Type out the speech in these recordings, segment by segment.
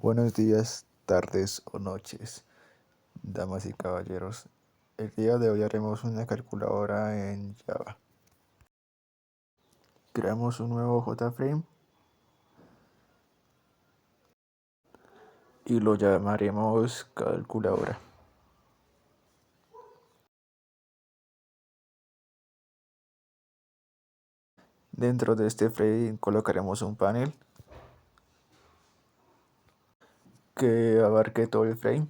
Buenos días, tardes o noches, damas y caballeros. El día de hoy haremos una calculadora en Java. Creamos un nuevo JFrame y lo llamaremos calculadora. Dentro de este frame colocaremos un panel que abarque todo el frame.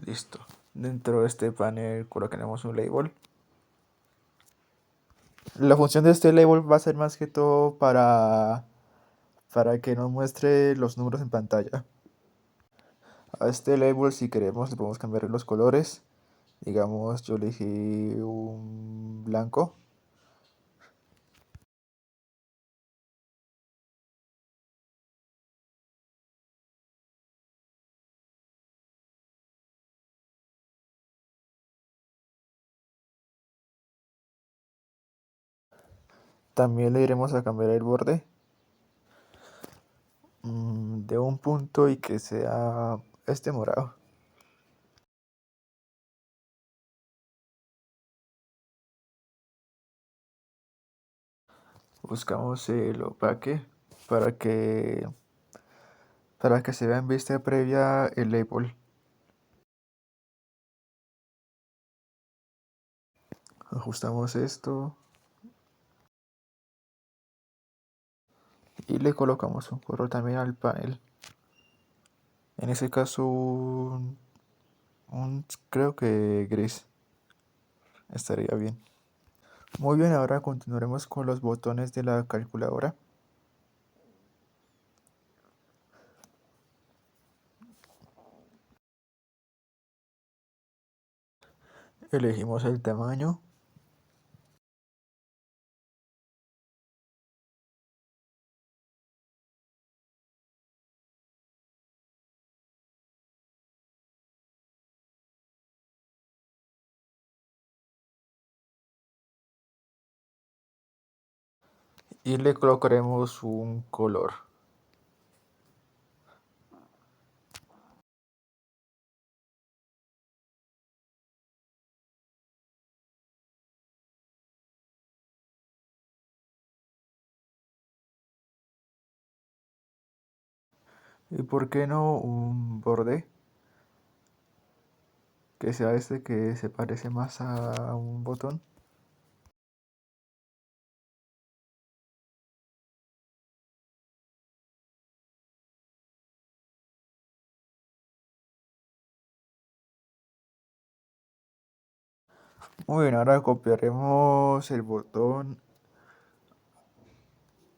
Listo. Dentro de este panel colocaremos un label. La función de este label va a ser más que todo para que nos muestre los números en pantalla. A este label, si queremos, le podemos cambiar los colores. Digamos, yo elegí un blanco. También le iremos a cambiar el borde de un punto y que sea este morado. Buscamos el opaque para que se vea en vista previa el label. Ajustamos esto y le colocamos un color también al panel. En ese caso creo que gris estaría bien. Muy bien, ahora continuaremos con los botones de la calculadora. Elegimos el tamaño. Y le colocaremos un color. ¿Y por qué no un borde? Que sea este que se parece más a un botón. Muy bien, ahora copiaremos el botón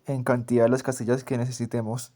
en cantidad de las casillas que necesitemos.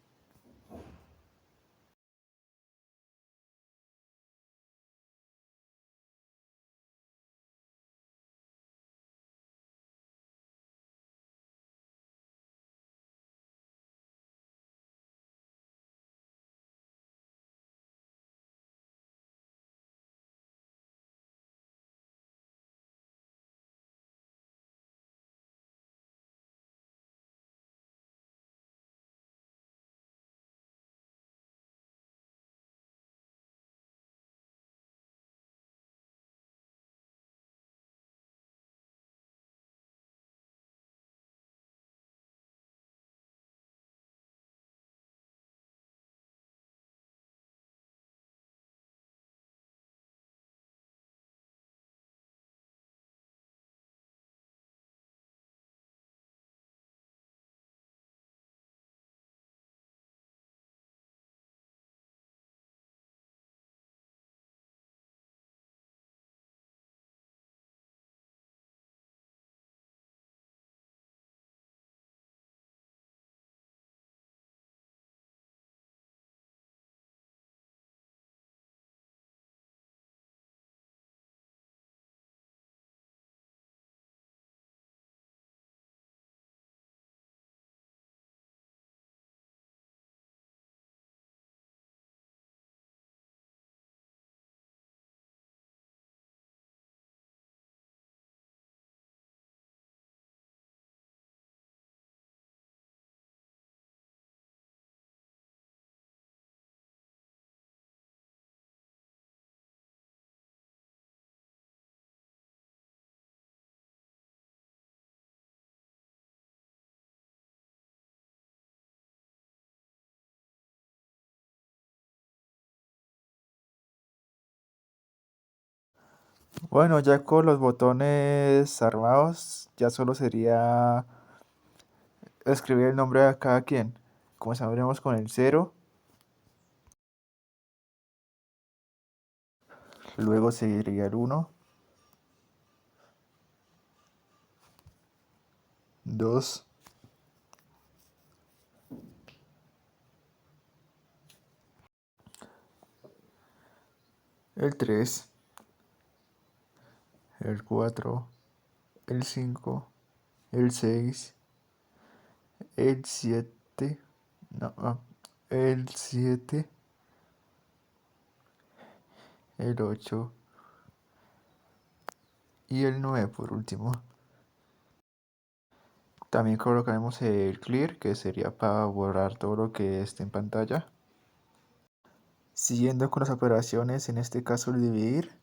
Bueno, ya con los botones armados, ya solo sería escribir el nombre de cada quien. Comenzaremos con el 0, luego seguiría el 1, 2, el 3, el 4, el 5, el 6, el 7, no, el 7, el 8 y el 9 por último. También colocaremos el clear, que sería para borrar todo lo que esté en pantalla. Siguiendo con las operaciones, en este caso el dividir,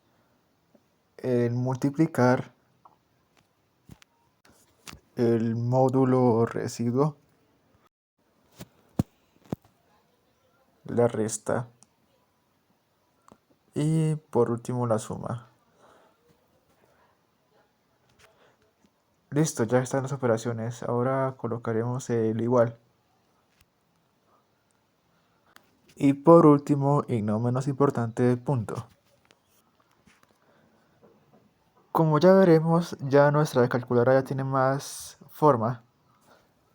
el multiplicar, el módulo residuo, la resta y por último la suma. Listo, ya están las operaciones. Ahora colocaremos el igual. Y por último, y no menos importante, el punto. Como ya veremos, ya nuestra calculadora ya tiene más forma.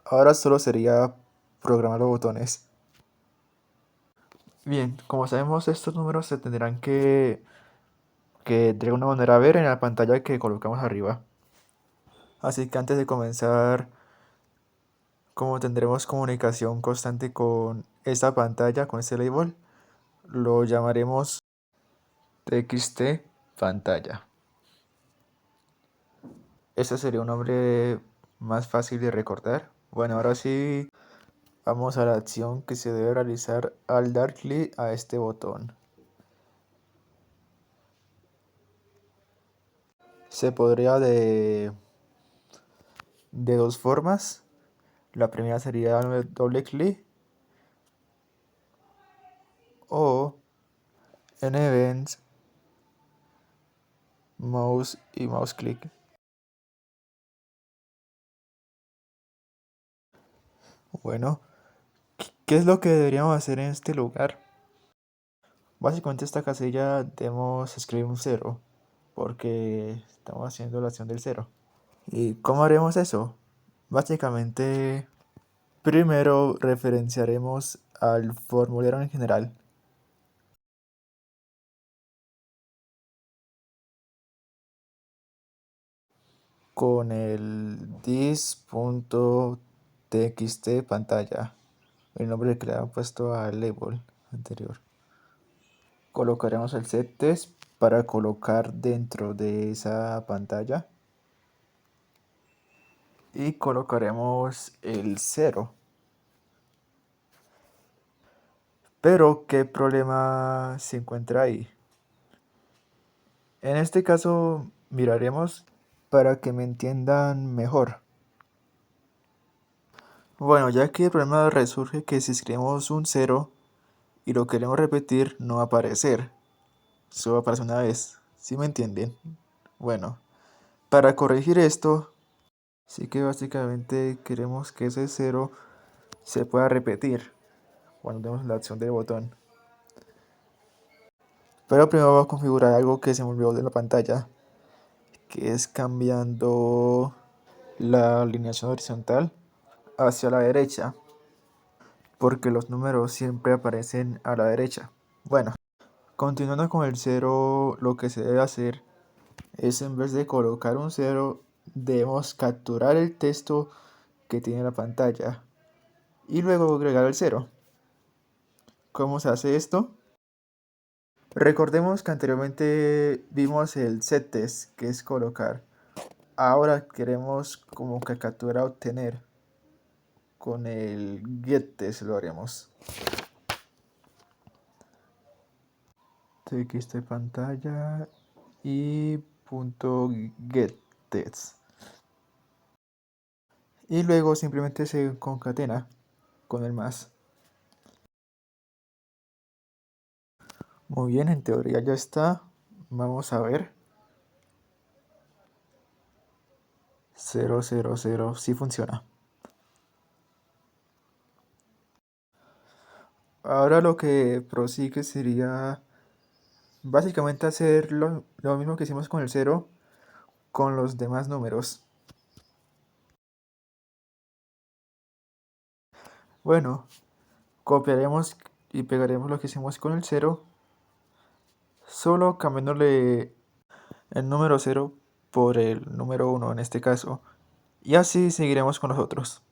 Ahora solo sería programar los botones. Bien, como sabemos, estos números se tendrán que de alguna manera ver en la pantalla que colocamos arriba. Así que antes de comenzar, como tendremos comunicación constante con esta pantalla, con este label, lo llamaremos txt pantalla. Ese sería un nombre más fácil de recordar. Bueno, ahora sí, vamos a la acción que se debe realizar al dar clic a este botón. Se podría de dos formas. La primera sería doble clic o en Events, Mouse y Mouse Click. Bueno, ¿qué es lo que deberíamos hacer en este lugar? Básicamente esta casilla debemos escribir un 0 porque estamos haciendo la acción del 0. ¿Y cómo haremos eso? Básicamente, primero referenciaremos al formulario en general. Con el dis.txt pantalla, el nombre que le han puesto al label anterior. Colocaremos el settest para colocar dentro de esa pantalla y colocaremos el 0. Pero, ¿qué problema se encuentra ahí? En este caso, miraremos para que me entiendan mejor. Bueno, ya que el problema resurge que si escribimos un 0 y lo queremos repetir, no va a aparecer. Solo aparece una vez. ¿Sí me entienden? Bueno, para corregir esto, sí que básicamente queremos que ese 0 se pueda repetir cuando demos la acción del botón. Pero primero vamos a configurar algo que se me olvidó de la pantalla, que es cambiando la alineación horizontal hacia la derecha, porque los números siempre aparecen a la derecha. Bueno, continuando con el 0, lo que se debe hacer es, en vez de colocar un 0, debemos capturar el texto que tiene la pantalla y luego agregar el 0. ¿Cómo se hace esto? Recordemos que anteriormente vimos el settest, que es colocar. Ahora queremos como que capturar obtener. Con el getTest lo haremos. Txt pantalla y punto getTest. Y luego simplemente se concatena con el más. Muy bien, en teoría ya está. Vamos a ver. 0, 0, 0. Sí funciona. Ahora lo que prosigue sería básicamente hacer lo mismo que hicimos con el 0 con los demás números. Bueno, copiaremos y pegaremos lo que hicimos con el 0, solo cambiándole el número 0 por el número 1 en este caso. Y así seguiremos con los otros.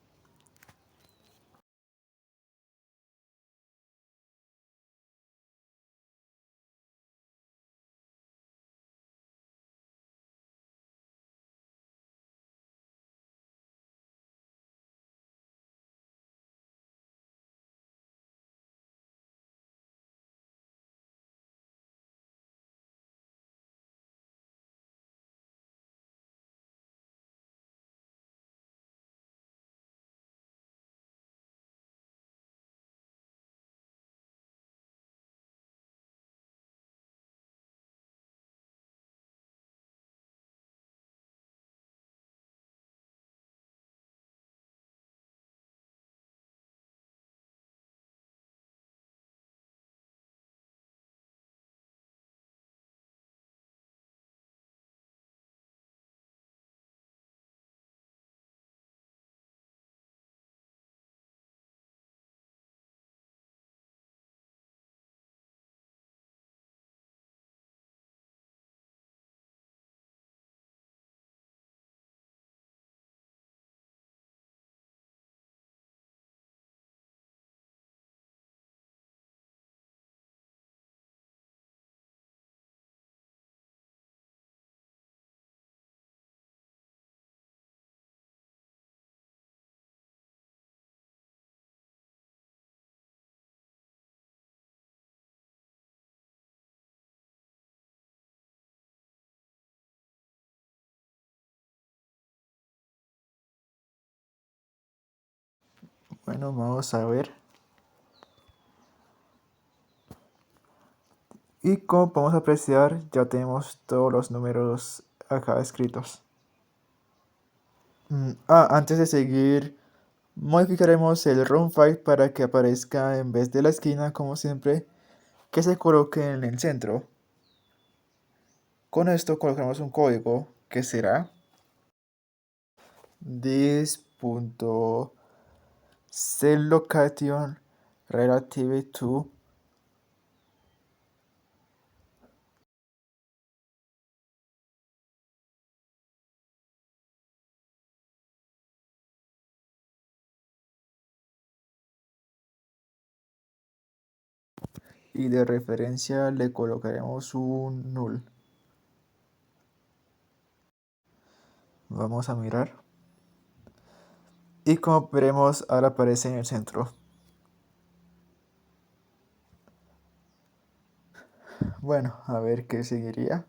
Bueno, vamos a ver. Y como podemos apreciar, ya tenemos todos los números acá escritos. Antes de seguir, modificaremos el room fight para que aparezca en vez de la esquina, como siempre, que se coloque en el centro. Con esto colocaremos un código que será this.setLocation relative to y de referencia le colocaremos un null. Vamos a mirar. Y como veremos, ahora aparece en el centro. Bueno, a ver qué seguiría.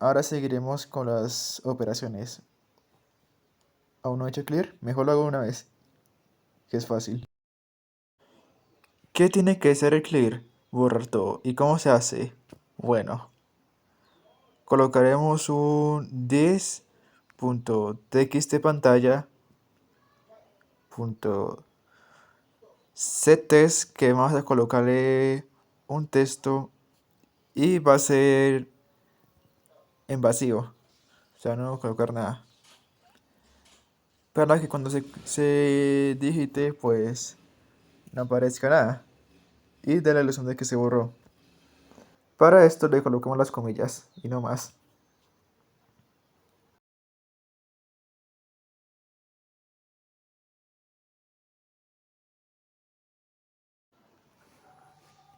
Ahora seguiremos con las operaciones. ¿Aún no he hecho clear? Mejor lo hago una vez, que es fácil. ¿Qué tiene que ser el clear? Borrar todo. ¿Y cómo se hace? Bueno, colocaremos un this.txt pantalla .settest, que vamos a colocarle un texto y va a ser en vacío, o sea, no vamos a colocar nada, para que cuando se digite pues no aparezca nada y dé la ilusión de que se borró. Para esto le colocamos las comillas y no más.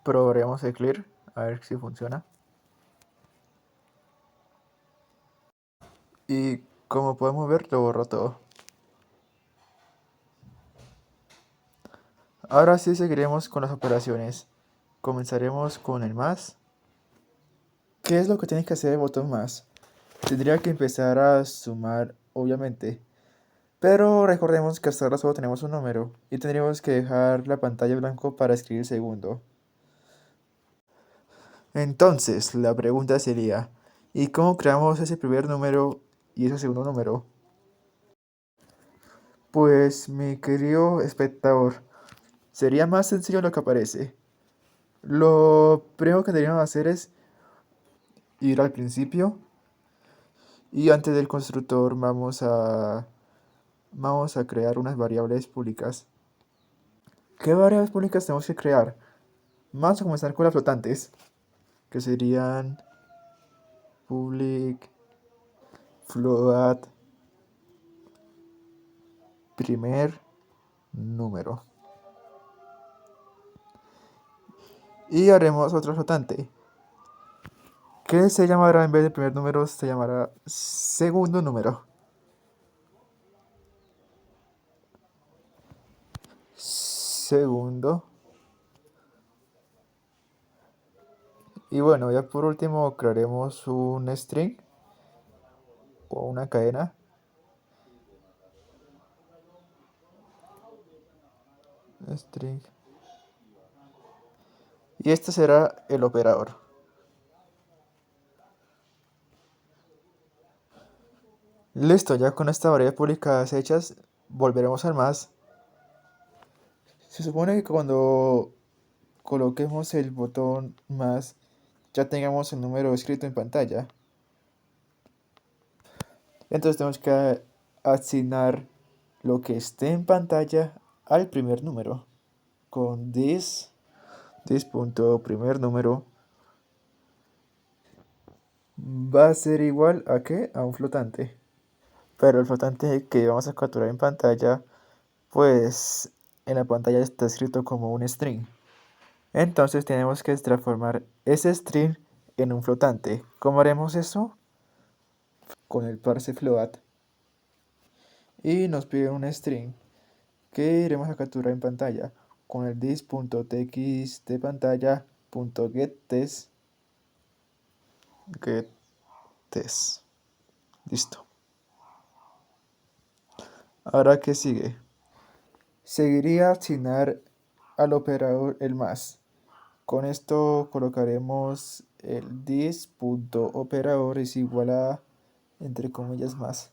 Probaremos el clear a ver si funciona. Y como podemos ver, lo borró todo. Ahora sí seguiremos con las operaciones. Comenzaremos con el más. ¿Qué es lo que tiene que hacer el botón más? Tendría que empezar a sumar, obviamente. Pero recordemos que hasta ahora solo tenemos un número y tendríamos que dejar la pantalla en blanco para escribir el segundo. Entonces, la pregunta sería, ¿y cómo creamos ese primer número y ese segundo número? Pues, mi querido espectador, sería más sencillo lo que aparece. Lo primero que deberíamos hacer es ir al principio y antes del constructor vamos a crear unas variables públicas. ¿Qué variables públicas tenemos que crear? Vamos a comenzar con las flotantes, que serían public float primer número. Y haremos otra flotante, que se llamará, en vez de primer número, se llamará segundo número. Segundo. Y bueno, ya por último crearemos un string o una cadena. String. Y este será el operador. Listo, ya con esta variable públicas hechas, volveremos al más. Se supone que cuando coloquemos el botón más, ya tengamos el número escrito en pantalla. Entonces tenemos que asignar lo que esté en pantalla al primer número. Con this.primer número va a ser igual a ¿qué? A un flotante. Pero el flotante que vamos a capturar en pantalla, pues en la pantalla está escrito como un string. Entonces tenemos que transformar ese string en un flotante. ¿Cómo haremos eso? Con el parse float. Y nos pide un string que iremos a capturar en pantalla con el this.txt pantalla.getTest. GetTest. Listo. Ahora, ¿qué sigue? Seguiría asignar al operador el más. Con esto colocaremos el this.operador es igual a, entre comillas, más.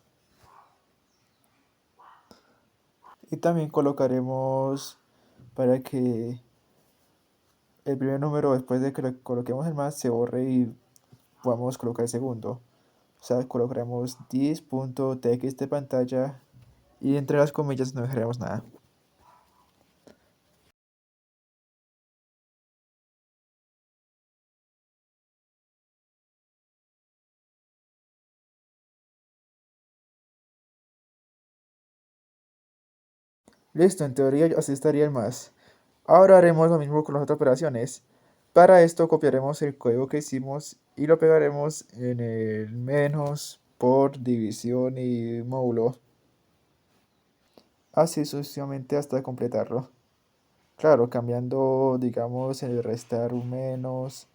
Y también colocaremos para que el primer número, después de que le coloquemos el más, se borre y podamos colocar el segundo. O sea, colocaremos this.txt pantalla y entre las comillas no dejaremos nada. Listo, en teoría así estaría el más. Ahora haremos lo mismo con las otras operaciones. Para esto copiaremos el código que hicimos y lo pegaremos en el menos, por, división y módulo. Así sucesivamente hasta completarlo. Claro, cambiando, digamos, el restar un menos.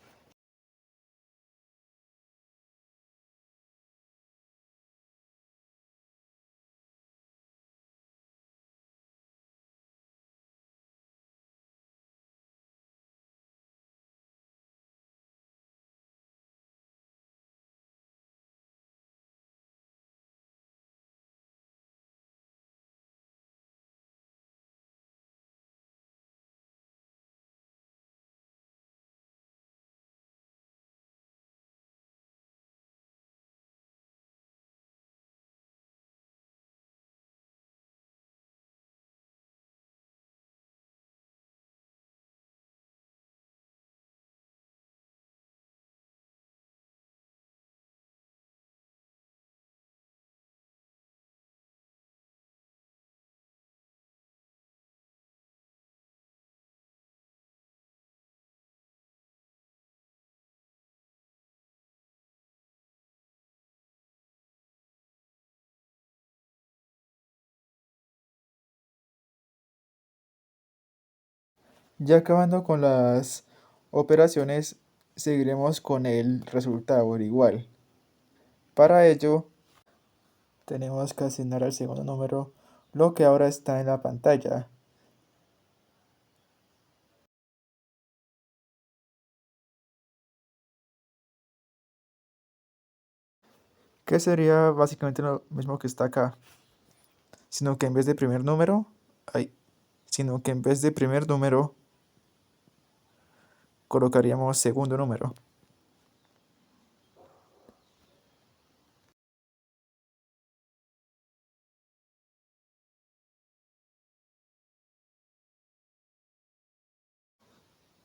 Ya acabando con las operaciones, seguiremos con el resultado igual. Para ello, tenemos que asignar al segundo número lo que ahora está en la pantalla, que sería básicamente lo mismo que está acá, sino que en vez de primer número, ay, sino que en vez de primer número colocaríamos segundo número.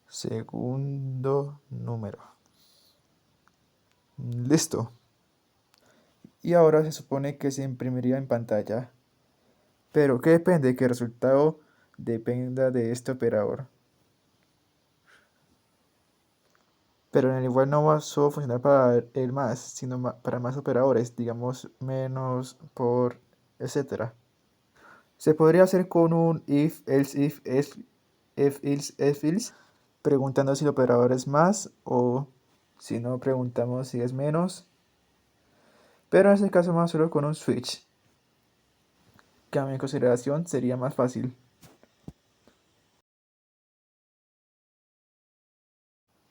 Segundo número. Listo. Y ahora se supone que se imprimiría en pantalla. Pero ¿qué depende? Que el resultado dependa de este operador. Pero en el igual no va solo a funcionar para el más, sino para más operadores, digamos menos, por, etcétera. Se podría hacer con un if else, preguntando si el operador es más o si no preguntamos si es menos. Pero en este caso más solo con un switch, que a mi consideración sería más fácil.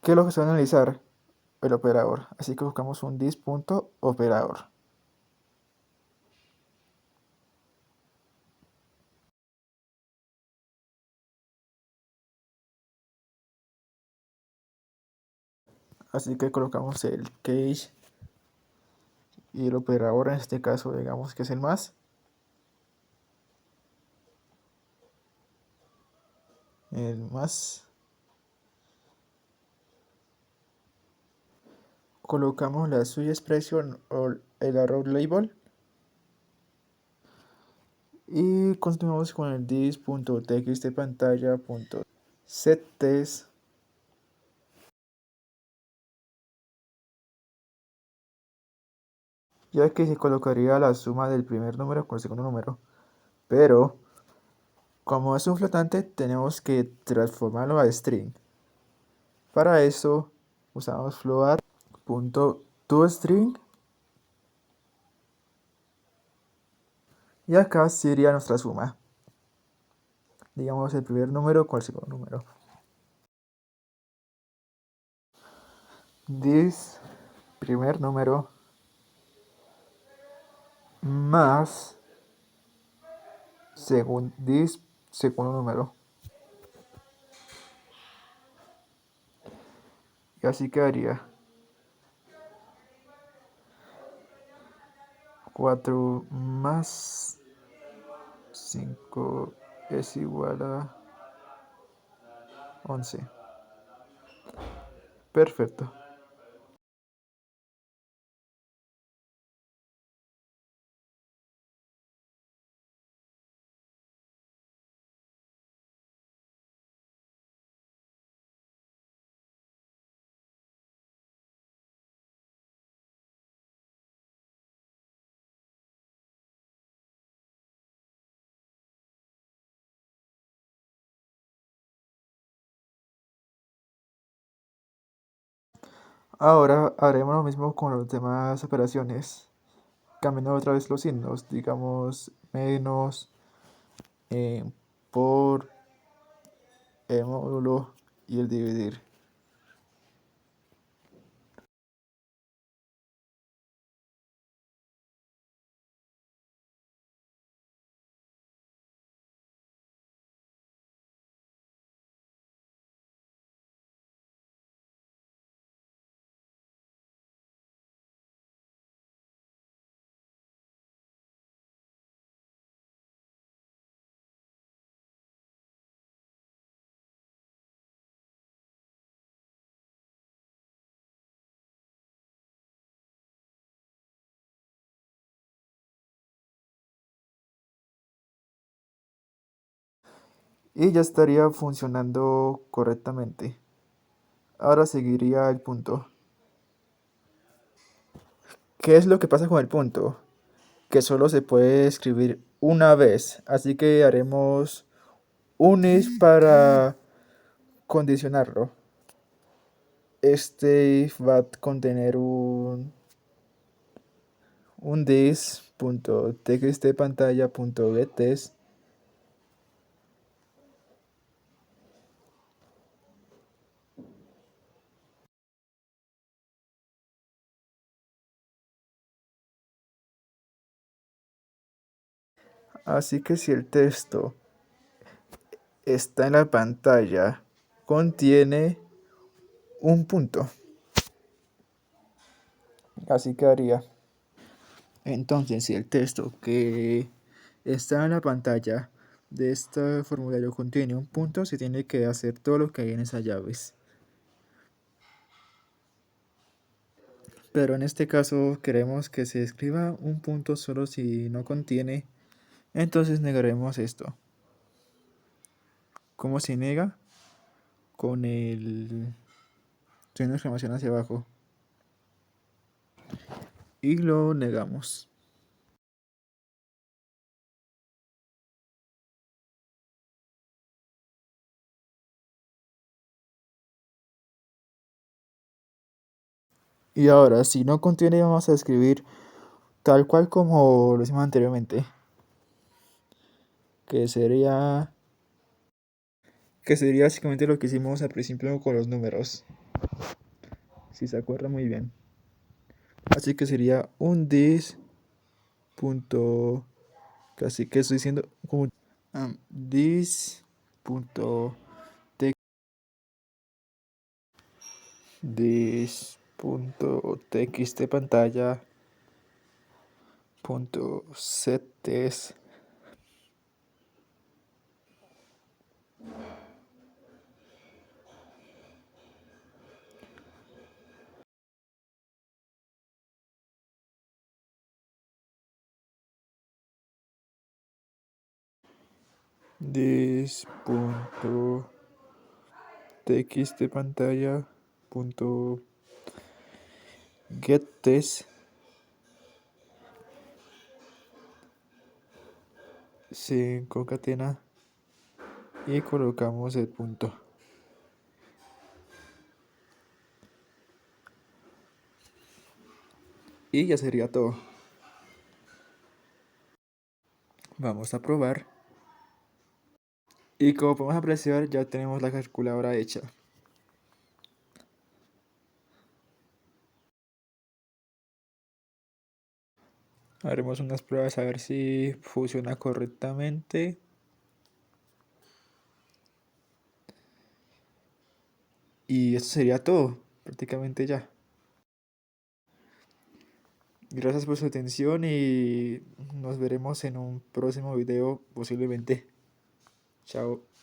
¿Qué es lo que se va a analizar? El operador. Así que buscamos un dis.operador. Así que colocamos el case y el operador, en este caso digamos que es el más. El más. Colocamos la switch expression o el arrow label. Y continuamos con el dis.txtpantalla.setText. Ya que se colocaría la suma del primer número con el segundo número. Pero, como es un flotante, tenemos que transformarlo a string. Para eso, usamos float.toString. Y acá sería nuestra suma. Digamos el primer número con el segundo número. This primer número más this segundo número. Y así quedaría 4 más 5 es igual a 11. Perfecto. Ahora haremos lo mismo con las demás operaciones, cambiando otra vez los signos, digamos menos, por, el módulo y el dividir. Y ya estaría funcionando correctamente. Ahora seguiría el punto. ¿Qué es lo que pasa con el punto? Que solo se puede escribir una vez, así que haremos un if para condicionarlo. Este if va a contener un this .txtpantalla.getTest. Así que si el texto está en la pantalla, contiene un punto. Así quedaría. Entonces, si el texto que está en la pantalla de este formulario contiene un punto, se tiene que hacer todo lo que hay en esas llaves. Pero en este caso queremos que se escriba un punto solo si no contiene, entonces negaremos esto. ¿Cómo se niega? Con el signo de exclamación hacia abajo. Y lo negamos. Y ahora, si no contiene, vamos a escribir tal cual como lo hicimos anteriormente. Que sería básicamente lo que hicimos al principio con los números. Si se acuerda muy bien. Así que sería un dis punto, casi que estoy diciendo como dis punto dis.txt pantalla punto settest dis.txt pantalla punto getTest se concatena y colocamos el punto. Y ya sería todo. Vamos a probar. Y como podemos apreciar, ya tenemos la calculadora hecha. Haremos unas pruebas a ver si funciona correctamente. Y esto sería todo, prácticamente ya. Gracias por su atención y nos veremos en un próximo video posiblemente. Chao.